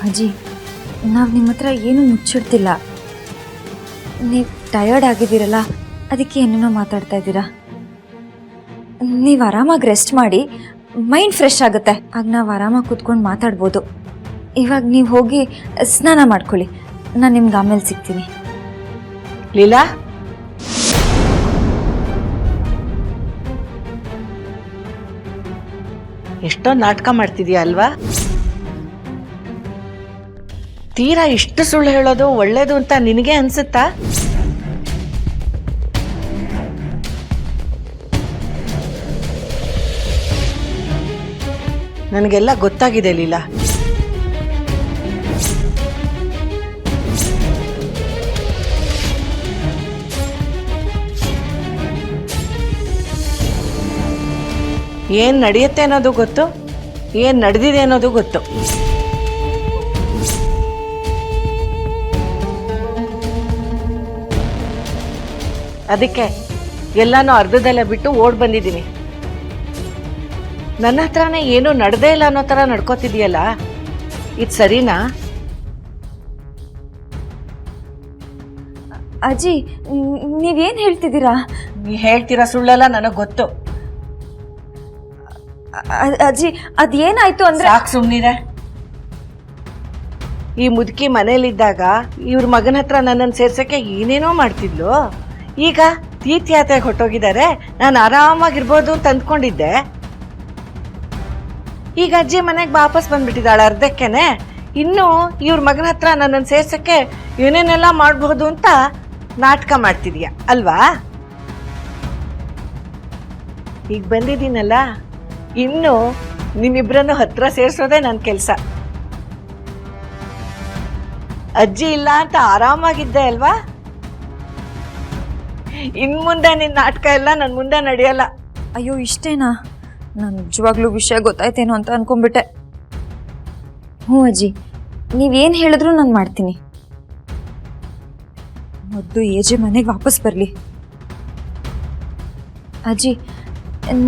ಅಜ್ಜಿ, ನಾವು ನಿಮ್ಮ ಹತ್ರ ಏನೂ ಮುಚ್ಚಿಡ್ತಿಲ್ಲ. ನೀವು ಟಯರ್ಡ್ ಆಗಿದ್ದೀರಲ್ಲ, ಅದಕ್ಕೆ ಏನೇನೋ ಮಾತಾಡ್ತಾ ಇದ್ದೀರಾ. ನೀವು ಆರಾಮಾಗಿ ರೆಸ್ಟ್ ಮಾಡಿ, ಮೈಂಡ್ ಫ್ರೆಶ್ ಆಗುತ್ತೆ. ಆಗ ನಾವು ಆರಾಮಾಗಿ ಕೂತ್ಕೊಂಡು ಮಾತಾಡ್ಬೋದು. ಇವಾಗ ನೀವು ಹೋಗಿ ಸ್ನಾನ ಮಾಡ್ಕೊಳ್ಳಿ, ನಾನು ನಿಮ್ಗೆ ಆಮೇಲೆ ಸಿಗ್ತೀನಿ. ಲೀಲಾ, ಎಷ್ಟೋ ನಾಟಕ ಮಾಡ್ತಿದ್ಯಾ ಅಲ್ವಾ? ತೀರಾ ಇಷ್ಟು ಸುಳ್ಳು ಹೇಳೋದು ಒಳ್ಳೇದು ಅಂತ ನಿನಗೆ ಅನ್ಸುತ್ತಾ? ನನಗೆಲ್ಲ ಗೊತ್ತಾಗಿದೆ ಲೀಲಾ. ಏನ್ ನಡೆಯುತ್ತೆ ಅನ್ನೋದು ಗೊತ್ತು, ಏನ್ ನಡೆದಿದೆ ಅನ್ನೋದು ಗೊತ್ತು. ಅದಕ್ಕೆ ಎಲ್ಲಾನು ಅರ್ಧದಲ್ಲೇ ಬಿಟ್ಟು ಓಡ್ ಬಂದಿದ್ದೀನಿ. ನನ್ನ ಹತ್ರನೇ ಏನೂ ನಡೆದೇ ಇಲ್ಲ ಅನ್ನೋ ಥರ ನಡ್ಕೋತಿದ್ಯಲ್ಲ, ಇದು ಸರಿನಾ? ಅಜ್ಜಿ, ನೀವೇನು ಹೇಳ್ತಿದ್ದೀರಾ? ನೀ ಹೇಳ್ತೀರಾ ಸುಳ್ಳೆಲ್ಲ ನನಗೆ ಗೊತ್ತು. ಅಜ್ಜಿ, ಅದೇನಾಯ್ತು ಅಂದ್ರೆ... ಸಾಕು ಸುಮ್ಮನಿರೆ. ಈ ಮುದುಕಿ ಮನೇಲಿದ್ದಾಗ ಇವ್ರ ಮಗನ ಹತ್ರ ನನ್ನನ್ನು ಸೇರ್ಸಕ್ಕೆ ಏನೇನೋ ಮಾಡ್ತಿದ್ಲು. ಈಗ ತೀರ್ಥಯಾತ್ರೆಗೆ ಹೊಟ್ಟೋಗಿದ್ದಾರೆ, ನಾನು ಆರಾಮಾಗಿರ್ಬೋದು ಅಂತ ಅಂದ್ಕೊಂಡಿದ್ದೆ. ಈಗ ಅಜ್ಜಿ ಮನೆಗೆ ವಾಪಸ್ ಬಂದ್ಬಿಟ್ಟಿದ್ದಾಳೆ ಅರ್ಧಕ್ಕೆನೆ. ಇನ್ನು ಇವ್ರ ಮಗನ ಹತ್ರ ನನ್ನನ್ನು ಸೇರ್ಸಕ್ಕೆ ಏನೇನೆಲ್ಲ ಮಾಡಬಹುದು ಅಂತ ನಾಟಕ ಮಾಡ್ತಿದ್ಯಾ ಅಲ್ವಾ? ಈಗ ಬಂದಿದ್ದೀನಲ್ಲ, ಇನ್ನು ನಿಮ್ಮಿಬ್ಬರನ್ನು ಹತ್ರ ಸೇರಿಸೋದೇ ನನ್ನ ಕೆಲಸ. ಅಜ್ಜಿ ಇಲ್ಲ ಅಂತ ಆರಾಮಾಗಿದ್ದೆ ಅಲ್ವಾ? ಇನ್ ಮುಂದೆ ನಿನ್ನ ನಾಟಕ ಎಲ್ಲ ನನ್ನ ಮುಂದೆ ನಡೆಯಲ್ಲ. ಅಯ್ಯೋ, ಇಷ್ಟೇನಾ? ನಾನು ನಿಜವಾಗ್ಲೂ ವಿಷಯ ಗೊತ್ತಾಯ್ತೇನೋ ಅಂತ ಅನ್ಕೊಂಡ್ಬಿಟ್ಟೆ. ಹ್ಞೂ ಅಜ್ಜಿ, ನೀವೇನು ಹೇಳಿದ್ರು ನಾನು ಮಾಡ್ತೀನಿ. ಮೊದಲು ಏಜೆ ಮನೆಗೆ ವಾಪಸ್ ಬರಲಿ. ಅಜ್ಜಿ,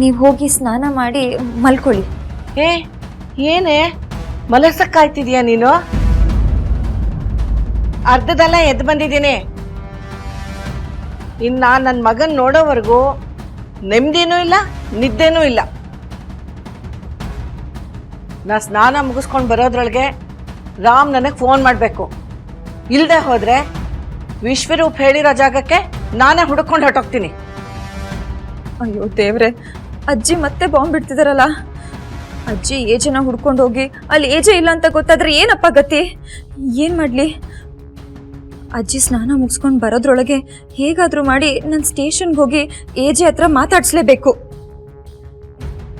ನೀವು ಹೋಗಿ ಸ್ನಾನ ಮಾಡಿ ಮಲ್ಕೊಳ್ಳಿ. ಏನೇ ಮಲಸಕ್ಕಾಯ್ತಿದ್ಯಾ ನೀನು? ಅರ್ಧದಲ್ಲೇ ಎದ್ದು ಬಂದಿದ್ದೀನಿ. ಇನ್ನು ನನ್ನ ಮಗನ್ ನೋಡೋವರೆಗೂ ನೆಮ್ಮದಿನೂ ಇಲ್ಲ, ನಿದ್ದೆನೂ ಇಲ್ಲ. ನಾ ಸ್ನಾನ ಮುಗಿಸ್ಕೊಂಡು ಬರೋದ್ರೊಳಗೆ ರಾಮ್ ನನಗೆ ಫೋನ್ ಮಾಡಬೇಕು. ಇಲ್ಲದೆ ಹೋದರೆ ವಿಶ್ವರೂಪ್ ಹೇಳಿರೋ ಜಾಗಕ್ಕೆ ನಾನೇ ಹುಡುಕೊಂಡು ಹೊರಟೋಗ್ತೀನಿ. ಅಯ್ಯೋ ದೇವ್ರೆ, ಅಜ್ಜಿ ಮತ್ತೆ ಬಾಂಬ್ ಬಿಡ್ತಿದಾರಲ್ಲ. ಅಜ್ಜಿ ಏಜನ ಹುಡ್ಕೊಂಡು ಹೋಗಿ ಅಲ್ಲಿ ಏಜೆ ಇಲ್ಲ ಅಂತ ಗೊತ್ತಾದ್ರೆ ಏನಪ್ಪ ಗತಿ? ಏನು ಮಾಡಲಿ? ಅಜ್ಜಿ ಸ್ನಾನ ಮುಗಿಸ್ಕೊಂಡು ಬರೋದ್ರೊಳಗೆ ಹೇಗಾದರೂ ಮಾಡಿ ನಾನು ಸ್ಟೇಷನ್ಗೆ ಹೋಗಿ ಏಜೆ ಹತ್ರ ಮಾತಾಡಿಸ್ಲೇಬೇಕು.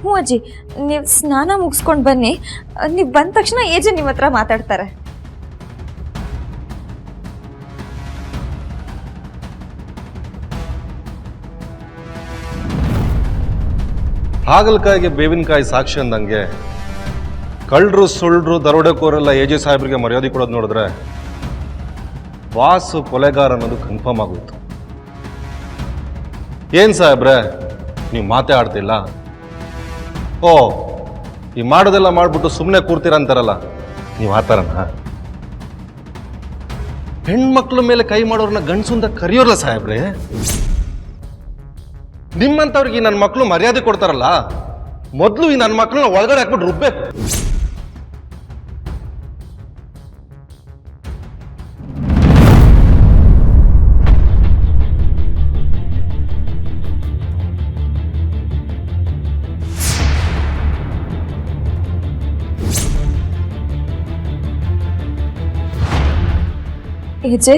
ಹ್ಞೂ ಅಜ್ಜಿ, ನೀವು ಸ್ನಾನ ಮುಗಿಸ್ಕೊಂಡು ಬನ್ನಿ. ನೀವು ಬಂದ ತಕ್ಷಣ ಏಜೆ ನಿಮ್ಮ ಹತ್ರ ಮಾತಾಡ್ತಾರೆ. ಹಾಗಲಕಾಯಿಗೆ ಬೇವಿನಕಾಯಿ ಸಾಕ್ಷಿ ಅಂದಂಗೆ ಕಳ್ಳರು ಸುಳ್ಳರು ದರೋಡೆಕೋರೆಲ್ಲ ಎಜೆ ಸಾಹೇಬ್ರಿಗೆ ಮರ್ಯಾದೆ ಕೊಡೋದು ನೋಡಿದ್ರೆ ವಾಸು ಕೊಲೆಗಾರ ಅನ್ನೋದು ಕನ್ಫರ್ಮ್ ಆಗೋಯ್ತು. ಏನ್ ಸಾಹೇಬ್ರೆ, ನೀವು ಮಾತೇ ಆಡ್ತಿಲ್ಲ? ಓ, ಈ ಮಾಡೋದೆಲ್ಲ ಮಾಡ್ಬಿಟ್ಟು ಸುಮ್ಮನೆ ಕೂರ್ತೀರ ಅಂತಾರಲ್ಲ, ನೀವು ಆ ಥರನಾ? ಹೆಣ್ಮಕ್ಳ ಮೇಲೆ ಕೈ ಮಾಡೋರನ್ನ ಗಂಡಸುಂದ ಕರೆಯೋಲ್ಲ ಸಾಹೇಬ್ರೆ. ನಿಮ್ಮಂಥವ್ರಿಗೆ ನನ್ನ ಮಕ್ಕಳು ಮರ್ಯಾದೆ ಕೊಡ್ತಾರಲ್ಲ, ಮೊದಲು ಈ ನನ್ನ ಮಕ್ಕಳನ್ನ ಒಳಗಡೆ ಹಾಕ್ಬಿಟ್ಟು ರುಬ್ಬೇಕು. ಏಜೆ,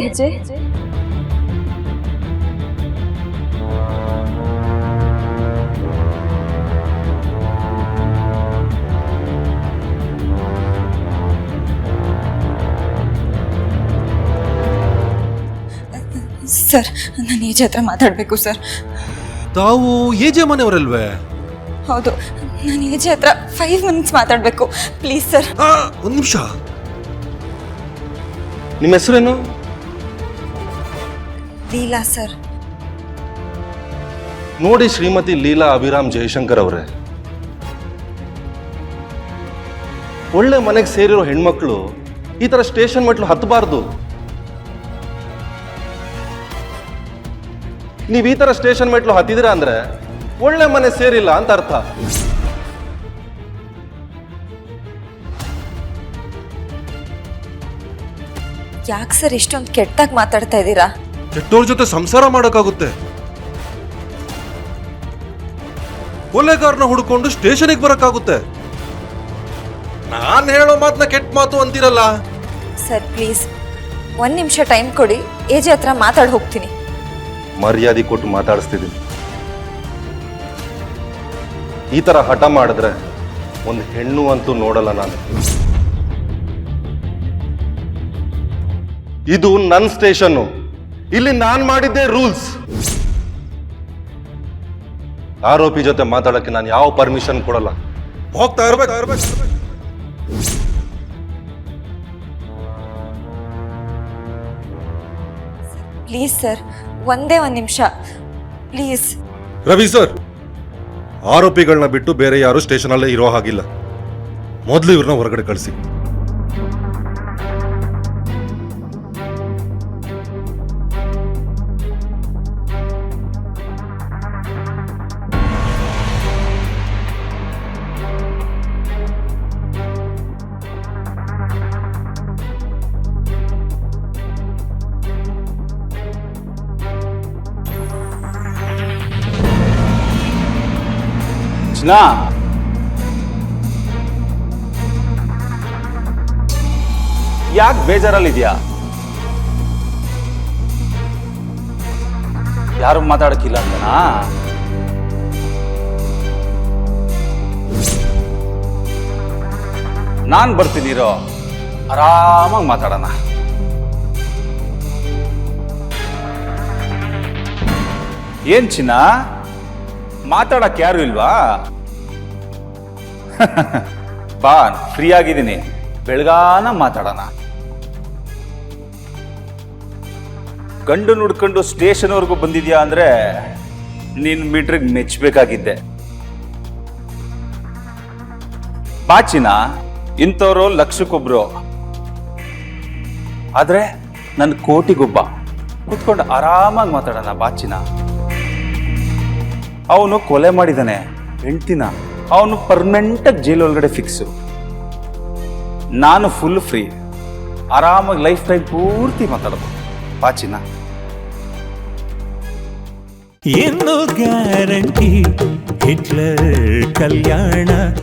ಸರ್, ನಾನು ಏಜೆ ಹತ್ರ ಮಾತಾಡಬೇಕು ಸರ್. ತಾವು ಏಜೆ ಮನೆಯವರಲ್ವೇ? ಹೌದು, ನಾನು ಏಜೆ ಹತ್ರ 5 ಮಿನಿಟ್ಸ್ ಮಾತಾಡಬೇಕು ಪ್ಲೀಸ್ ಸರ್. ಒಂದು ನಿಮಿಷ. ನಿಮ್ಮ ಹೆಸರೇನು? ಲೀಲಾ ಸರ್. ನೋಡಿ ಶ್ರೀಮತಿ ಲೀಲಾ ಅಭಿರಾಮ್ ಜಯಶಂಕರ್ ಅವರೇ, ಒಳ್ಳೆ ಮನೆಗೆ ಸೇರಿರೋ ಹೆಣ್ಮಕ್ಳು ಈ ತರ ಸ್ಟೇಷನ್ ಮೆಟ್ಲು ಹತ್ತಬಾರ್ದು. ನೀವು ಈ ತರ ಸ್ಟೇಷನ್ ಮೆಟ್ಲು ಹತ್ತಿದಿರಾ ಅಂದ್ರೆ ಒಳ್ಳೆ ಮನೆ ಸೇರಿಲ್ಲ ಅಂತ ಅರ್ಥ. ಯಾಕೆ ಸರ್ ಇಷ್ಟೊಂದು ಕೆಟ್ಟಾಗಿ ಮಾತಾಡ್ತಾ ಇದ್ದೀರಾ? ಕೆಟ್ಟೋರ್ ಜೊತೆ ಸಂಸಾರ ಮಾಡೋಕ್ಕಾಗುತ್ತೆ? ಕೊಲೆಗಾರನ ಹುಡ್ಕೊಂಡು ಸ್ಟೇಷನ್ಗೆ ಬರಕ್ಕಾಗುತ್ತೆ? ನಾನ್ ಹೇಳೋ ಮಾತನ್ನ ಕೆಟ್ಟ ಮಾತು ಅಂತೀರಲ್ಲ. ಸರ್ ಪ್ಲೀಸ್ 1 ನಿಮಿಷ ಟೈಮ್ ಕೊಡಿ, ಏಜೆ ಹತ್ರ ಮಾತಾಡಿ ಹೋಗ್ತೀನಿ. ಮರ್ಯಾದೆ ಕೊಟ್ಟು ಮಾತಾಡಿಸ್ತಿದ್ದೀನಿ. ಈ ತರ ಹಠ ಮಾಡಿದ್ರೆ ಒಂದು ಹೆಣ್ಣು ಅಂತೂ ನೋಡಲ್ಲ ನಾನು. ಇದು ನನ್ನ ಸ್ಟೇಷನ್ನು, ಇಲ್ಲಿ ನಾನ್ ಮಾಡಿದ್ದೆ ರೂಲ್ಸ್. ಆರೋಪಿ ಜೊತೆ ಮಾತಾಡಕ್ಕೆ ನಾನು ಯಾವ ಪರ್ಮಿಷನ್ ಕೊಡಲ್ಲ. ಹೋಗ್ತಾ ಇರ್ಬೇಕು. ಪ್ಲೀಸ್ ಸರ್, ಒಂದೇ 1 ನಿಮಿಷ ಪ್ಲೀಸ್. ರವಿ ಸರ್, ಆರೋಪಿಗಳನ್ನ ಬಿಟ್ಟು ಬೇರೆ ಯಾರು ಸ್ಟೇಷನ್ ಅಲ್ಲೇ ಇರೋ ಹಾಗಿಲ್ಲ. ಮೊದಲು ಇವ್ರನ್ನ ಹೊರಗಡೆ ಕಳಿಸಿ. ಯಾಕೆ ಬೇಜಾರಲ್ಲಿದ್ಯಾ? ಯಾರು ಮಾತಾಡಕ್ಕಿಲ್ಲ ಅಂತನಾ? ನಾನ್ ಬರ್ತೀನಿರೋ, ಆರಾಮಾಗಿ ಮಾತಾಡೋಣ. ಏನ್ ಚಿನ್ನ, ಮಾತಾಡಕ್ ಯಾರು ಇಲ್ವಾ? ಬಾ, ಫ್ರೀ ಆಗಿದ್ದೀನಿ, ಬೆಳಗಾನ ಮಾತಾಡೋಣ. ಗಂಡು ನುಡ್ಕೊಂಡು ಸ್ಟೇಷನ್ವರೆಗೂ ಬಂದಿದ್ಯಾ ಅಂದ್ರೆ ನಿನ್ ಮೀಟ್ರಿಗೆ ಮೆಚ್ಚಬೇಕಾಗಿದ್ದೆ. ಬಾಚಿನ ಇಂಥವ್ರು ಲಕ್ಷಕ್ಕೊಬ್ರು, ಆದ್ರೆ ನನ್ನ ಕೋಟಿಗೊಬ್ಬ. ಕೂತ್ಕೊಂಡು ಆರಾಮಾಗಿ ಮಾತಾಡೋಣ ಬಾಚಿನ. ಅವನು ಕೊಲೆ ಮಾಡಿದಾನೆ ಹೆಂಡ್ತಿನ, ಅವನು ಪರ್ಮನೆಂಟಾಗಿ ಜೈಲ್ ಒಳಗಡೆ ಫಿಕ್ಸು. ನಾನು ಫುಲ್ ಫ್ರೀ, ಆರಾಮಾಗಿ ಲೈಫ್ ಟೈಮ್ ಪೂರ್ತಿ ಮಾತಾಡಬಹುದು ಬಾಚಿನ. ಏನು ಗ್ಯಾರಂಟಿ ಹಿಟ್ಲರ್ ಕಲ್ಯಾಣ